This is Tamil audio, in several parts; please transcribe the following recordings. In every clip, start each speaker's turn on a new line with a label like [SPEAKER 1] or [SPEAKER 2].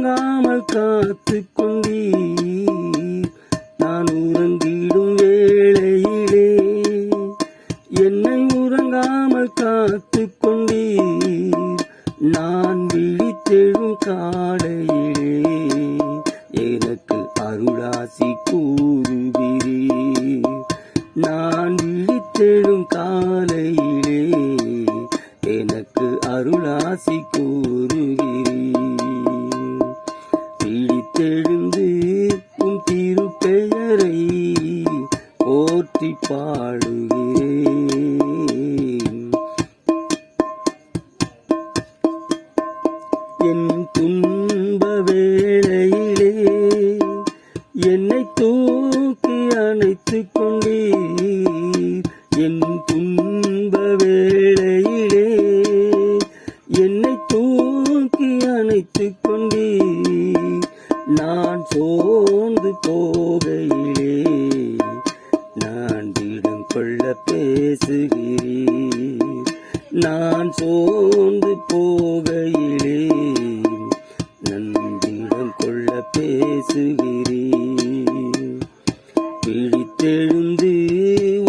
[SPEAKER 1] உறங்காமல் காத்து கொண்டீர். நான் உறங்கிடும் வேளையிலே என்னை உறங்காமல் காத்து கொண்டீர். நான் விழித்தெழும் காலையிலே எனக்கு அருளாசி கூறுகிறீர். நான் விழித்தெழும் காலையிலே எனக்கு அருளாசி கூறுகிறீர். விழித்தெழுந்து உன் திருப்பெயரை போற்றி பாடுகிறேன். என் துன்ப வேளையிலே என்னை தூக்கி அணைத்துக் கொண்டீர். என் துன்ப வேளையிலே என்னை தூக்கி அணைத்துக் கொண்டீர். நான் சோர்ந்து போகையிலே நான் திடம் கொள்ள பேசுகிறீர். நான் சோர்ந்து போகையிலே நந்திடம் கொள்ள பேசுகிறீர். பிடித்தெழுந்து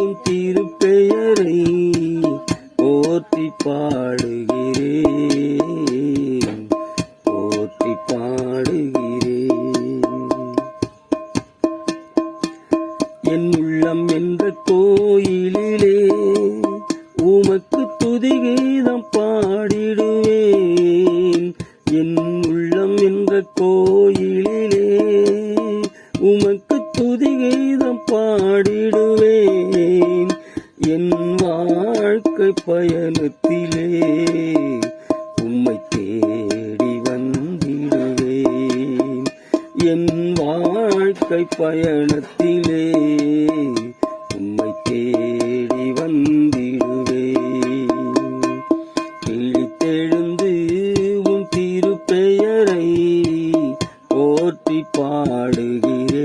[SPEAKER 1] உன் திருப்பெயரை போற்றி பாடுகிறேன். போற்றி பாடுகிறேன். என் உள்ளம் என்ற கோயிலிலே உமக்கு துதிகீதம் பாடிடுவேன். என் உள்ளம் என்ற கோயிலிலே உமக்கு துதிகீதம் பாடிடுவேன். என் வாழ்க்கை பயணத்திலே உம்மை தேடி வந்திடுவேன். என் வாழ்க்கை பயணத்திலே உம்மை தேடி வந்திடுவேன். விழித்தெழுந்து உன் திருப்பெயரை போற்றி பாடுகிறேன்.